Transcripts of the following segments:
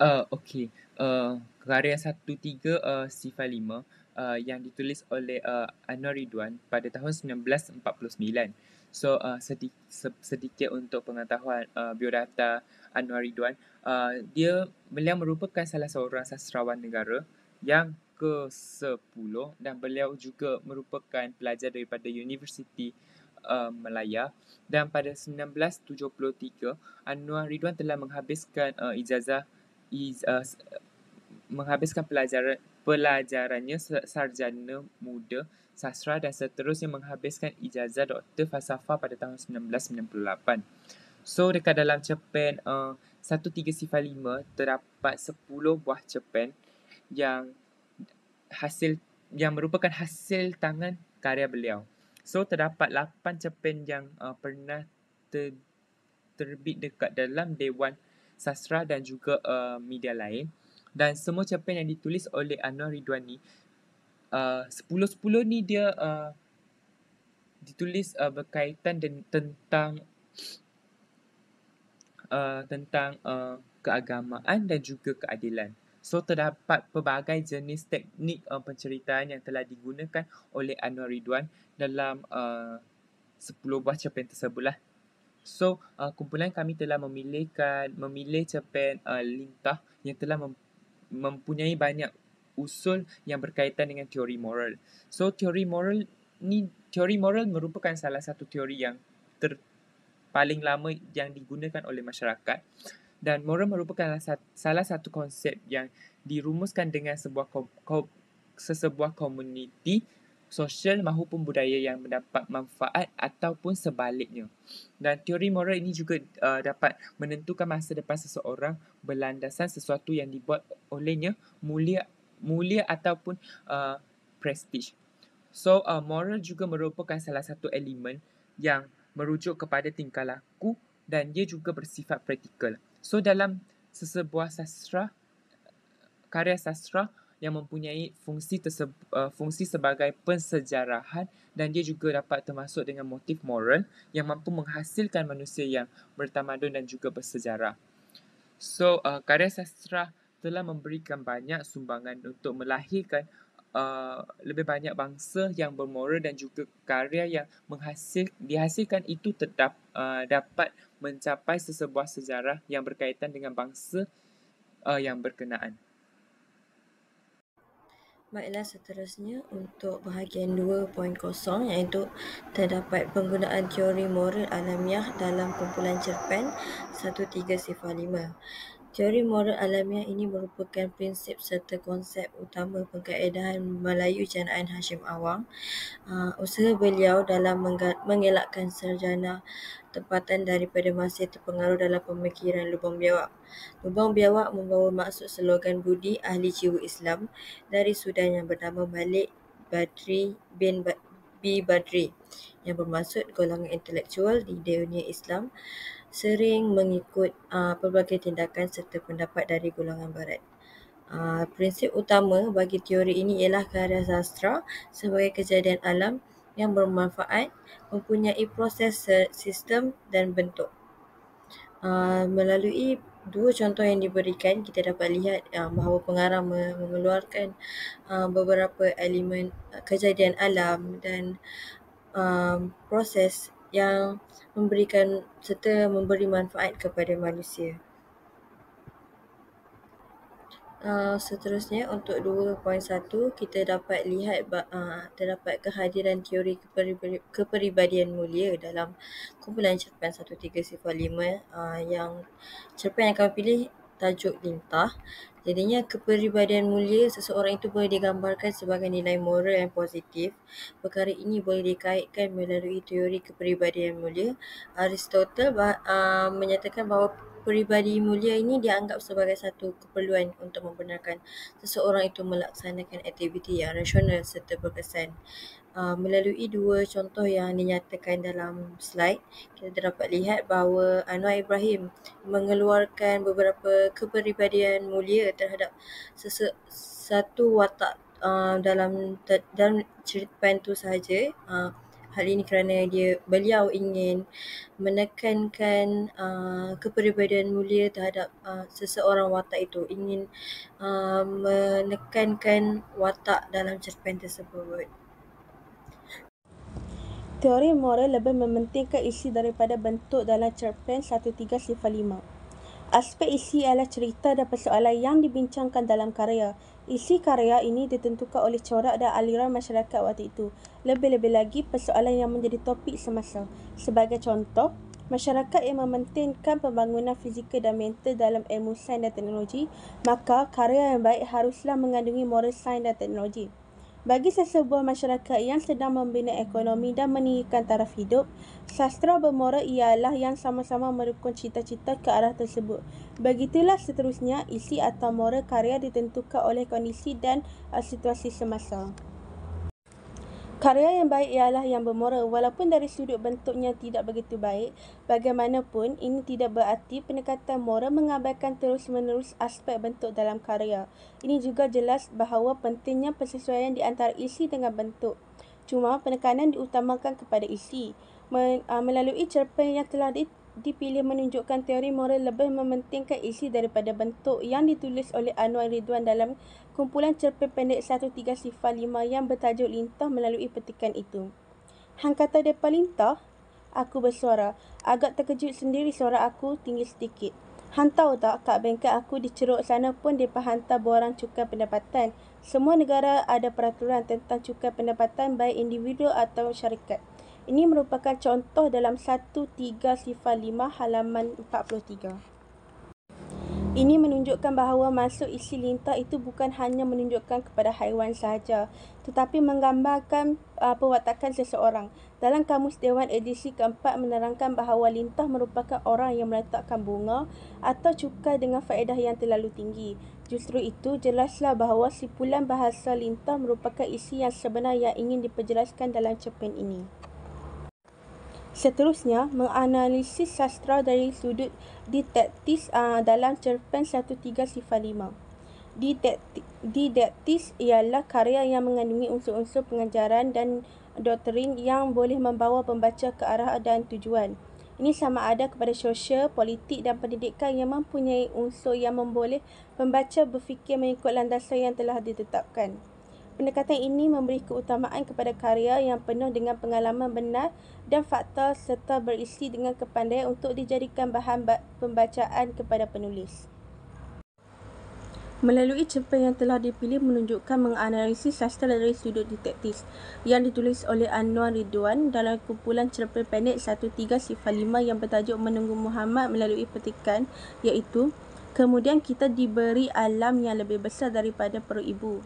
Okey. Karya 13 Sifar 5 yang ditulis oleh Anwar Ridwan pada tahun 1949. So, sedikit untuk pengetahuan biodata Anwar Ridwan. Beliau merupakan salah seorang sastrawan negara yang ke-10 dan beliau juga merupakan pelajar daripada Universiti Malaya, dan pada 1973 Anwar Ridwan telah menghabiskan pelajarannya sarjana muda sastra dan seterusnya menghabiskan ijazah Doktor Falsafah pada tahun 1998. So, dekat dalam cerpen 1305 terdapat 10 buah cerpen yang merupakan hasil tangan karya beliau. So, terdapat 8 cerpen yang pernah terbit dekat dalam Dewan Sastra dan juga media lain, dan semua cerpen yang ditulis oleh Anwar Ridwan ni 10-10 ni dia ditulis berkaitan tentang keagamaan dan juga keadilan. So, terdapat pelbagai jenis teknik penceritaan yang telah digunakan oleh Anwar Ridwan dalam 10 buah cerpen tersebutlah. So, kumpulan kami telah memilih cerpen Lintah yang telah mempunyai banyak usul yang berkaitan dengan teori moral. So, teori moral merupakan salah satu teori yang paling lama yang digunakan oleh masyarakat, dan moral merupakan salah satu konsep yang dirumuskan dengan sesebuah komuniti sosial maupun budaya yang mendapat manfaat ataupun sebaliknya. Dan teori moral ini juga dapat menentukan masa depan seseorang berlandasan sesuatu yang dibuat olehnya mulia ataupun prestige. So, moral juga merupakan salah satu elemen yang merujuk kepada tingkah laku dan dia juga bersifat praktikal. So, dalam sesebuah karya sastra yang mempunyai fungsi sebagai pensejarahan, dan dia juga dapat termasuk dengan motif moral yang mampu menghasilkan manusia yang bertamadun dan juga bersejarah. So, karya sastra telah memberikan banyak sumbangan untuk melahirkan lebih banyak bangsa yang bermoral, dan juga karya yang dihasilkan itu dapat mencapai sesebuah sejarah yang berkaitan dengan bangsa yang berkenaan. Baiklah, seterusnya untuk bahagian 2.0 iaitu terdapat penggunaan teori moral alamiah dalam kumpulan cerpen 1305. Teori moral alamiah ini merupakan prinsip serta konsep utama pengkaedahan Melayu Janaan Hashim Awang. Usaha beliau dalam mengelakkan sarjana tempatan daripada masih terpengaruh dalam pemikiran lubang biawak. Lubang biawak membawa maksud slogan budi ahli jiwa Islam dari Sudan yang bernama Malik Badri bin Badri, yang bermaksud golongan intelektual di dunia Islam sering mengikut pelbagai tindakan serta pendapat dari golongan barat. Prinsip utama bagi teori ini ialah karya sastra sebagai kejadian alam yang bermanfaat, mempunyai proses, sistem dan bentuk. Melalui dua contoh yang diberikan, kita dapat lihat bahawa pengarang mengeluarkan beberapa elemen kejadian alam dan proses yang memberikan serta memberi manfaat kepada manusia. Seterusnya untuk 2.1 kita dapat lihat terdapat kehadiran teori kepribadian mulia dalam kumpulan cerpen 1305 yang cerpen yang kami pilih tajuk Lintah. Jadinya kepribadian mulia seseorang itu boleh digambarkan sebagai nilai moral yang positif. Perkara ini boleh dikaitkan melalui teori kepribadian mulia. Aristotle menyatakan bahawa peribadi mulia ini dianggap sebagai satu keperluan untuk membenarkan seseorang itu melaksanakan aktiviti yang rasional serta berkesan. Melalui dua contoh yang dinyatakan dalam slide, kita dapat lihat bahawa Anwar Ibrahim mengeluarkan beberapa kepribadian mulia terhadap satu watak dalam cerpen itu sahaja. Hal ini kerana beliau ingin menekankan kepribadian mulia terhadap seseorang watak itu, ingin menekankan watak dalam cerpen tersebut. Teori moral lebih mementingkan isi daripada bentuk dalam cerpen 1305. Aspek isi adalah cerita dan persoalan yang dibincangkan dalam karya. Isi karya ini ditentukan oleh corak dan aliran masyarakat waktu itu. Lebih-lebih lagi persoalan yang menjadi topik semasa. Sebagai contoh, masyarakat yang mementingkan pembangunan fizikal dan mental dalam ilmu sains dan teknologi, maka karya yang baik haruslah mengandungi moral sains dan teknologi. Bagi sesebuah masyarakat yang sedang membina ekonomi dan meninggikan taraf hidup, sastra bermoral ialah yang sama-sama merukun cita-cita ke arah tersebut. Begitulah seterusnya, isi atau moral karya ditentukan oleh kondisi dan situasi semasa. Karya yang baik ialah yang bermoral. Walaupun dari sudut bentuknya tidak begitu baik, bagaimanapun ini tidak berarti pendekatan moral mengabaikan terus-menerus aspek bentuk dalam karya. Ini juga jelas bahawa pentingnya persesuaian di antara isi dengan bentuk. Cuma penekanan diutamakan kepada isi. Melalui cerpen yang telah dipilih menunjukkan teori moral lebih mementingkan isi daripada bentuk yang ditulis oleh Anwar Ridwan dalam kumpulan cerpen pendek 1305 yang bertajuk Lintah melalui petikan itu. Hang kata depa lintah? Aku bersuara. Agak terkejut sendiri suara aku tinggi sedikit. Hang tahu tak, kat bengkel aku di Ceruk sana pun depa hantar borang cukai pendapatan. Semua negara ada peraturan tentang cukai pendapatan baik individu atau syarikat. Ini merupakan contoh dalam 1305 halaman 43. Ini menunjukkan bahawa maksud isi lintah itu bukan hanya menunjukkan kepada haiwan sahaja, tetapi menggambarkan perwatakan seseorang. Dalam Kamus Dewan edisi keempat menerangkan bahawa lintah merupakan orang yang meletakkan bunga atau cukai dengan faedah yang terlalu tinggi. Justru itu, jelaslah bahawa simpulan bahasa lintah merupakan isi yang sebenar yang ingin diperjelaskan dalam cerpen ini. Seterusnya, menganalisis sastra dari sudut didaktis dalam cerpen 1305. Didaktis ialah karya yang mengandungi unsur-unsur pengajaran dan doktrin yang boleh membawa pembaca ke arah dan tujuan. Ini sama ada kepada sosial, politik dan pendidikan yang mempunyai unsur yang memboleh pembaca berfikir mengikut landasan yang telah ditetapkan. Pendekatan ini memberi keutamaan kepada karya yang penuh dengan pengalaman benar dan fakta serta berisi dengan kepandaian untuk dijadikan bahan pembacaan kepada penulis. Melalui cerpen yang telah dipilih menunjukkan menganalisis sastra dari sudut detektif yang ditulis oleh Anwar Ridwan dalam kumpulan cerpen pendek 1305 yang bertajuk Menunggu Muhammad melalui petikan, iaitu kemudian kita diberi alam yang lebih besar daripada perut ibu.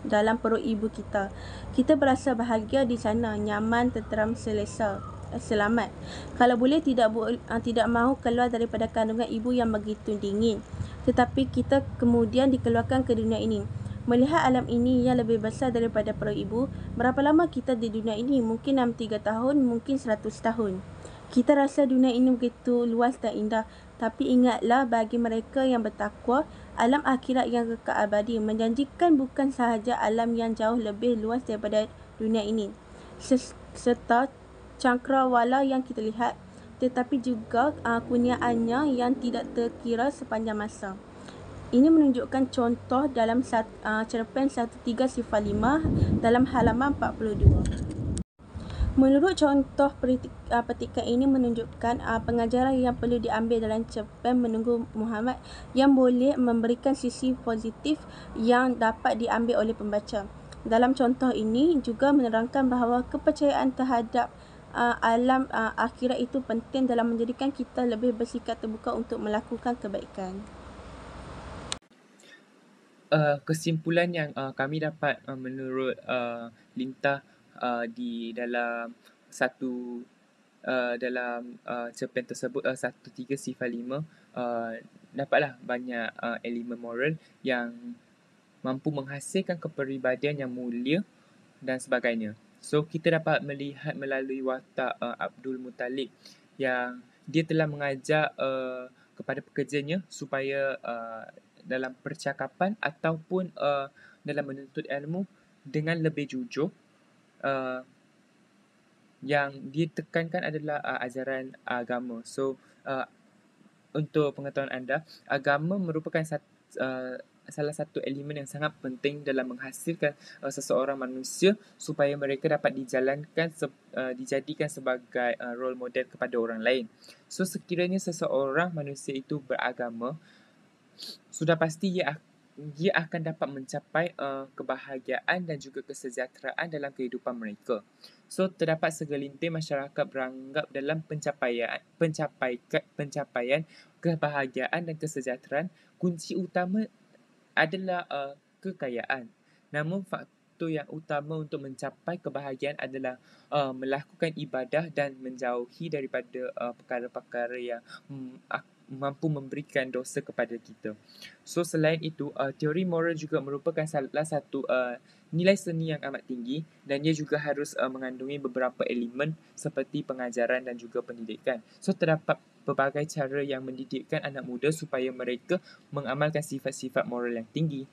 Dalam perut ibu kita. Kita berasa bahagia di sana, nyaman, tenteram, selamat. Kalau boleh tidak mahu keluar daripada kandungan ibu yang begitu dingin. Tetapi kita kemudian dikeluarkan ke dunia ini. Melihat alam ini yang lebih besar daripada perut ibu, berapa lama kita di dunia ini? Mungkin 63 tahun, mungkin 100 tahun. Kita rasa dunia ini begitu luas dan indah, tapi ingatlah bagi mereka yang bertakwa, alam akhirat yang kekal abadi menjanjikan bukan sahaja alam yang jauh lebih luas daripada dunia ini, serta cakrawala yang kita lihat, tetapi juga kurniaannya yang tidak terkira sepanjang masa. Ini menunjukkan contoh dalam cerpen 1305 dalam halaman 42. Menurut contoh petikan ini menunjukkan pengajaran yang perlu diambil dalam cerpen Menunggu Muhammad yang boleh memberikan sisi positif yang dapat diambil oleh pembaca. Dalam contoh ini juga menerangkan bahawa kepercayaan terhadap alam akhirat itu penting dalam menjadikan kita lebih bersikap terbuka untuk melakukan kebaikan. Kesimpulan yang kami dapat menurut Lintah di dalam dalam cerpen tersebut 1305 dapatlah banyak elemen moral yang mampu menghasilkan kepribadian yang mulia dan sebagainya. So kita dapat melihat melalui watak Abdul Muttalib yang dia telah mengajar kepada pekerjanya supaya dalam percakapan ataupun dalam menuntut ilmu dengan lebih jujur yang ditekankan adalah ajaran agama. So, untuk pengetahuan anda, agama merupakan salah satu elemen yang sangat penting dalam menghasilkan seseorang manusia supaya mereka dapat dijadikan sebagai role model kepada orang lain. So, sekiranya seseorang manusia itu beragama, sudah pasti dia akan dapat mencapai kebahagiaan dan juga kesejahteraan dalam kehidupan mereka. So, terdapat segelintir masyarakat beranggap dalam pencapaian kebahagiaan dan kesejahteraan, kunci utama adalah kekayaan. Namun, faktor yang utama untuk mencapai kebahagiaan adalah melakukan ibadah dan menjauhi daripada perkara-perkara yang mampu memberikan dosa kepada kita. So, selain itu, teori moral juga merupakan salah satu nilai seni yang amat tinggi, dan ia juga harus mengandungi beberapa elemen seperti pengajaran dan juga pendidikan. So, terdapat pelbagai cara yang mendidikkan anak muda supaya mereka mengamalkan sifat-sifat moral yang tinggi.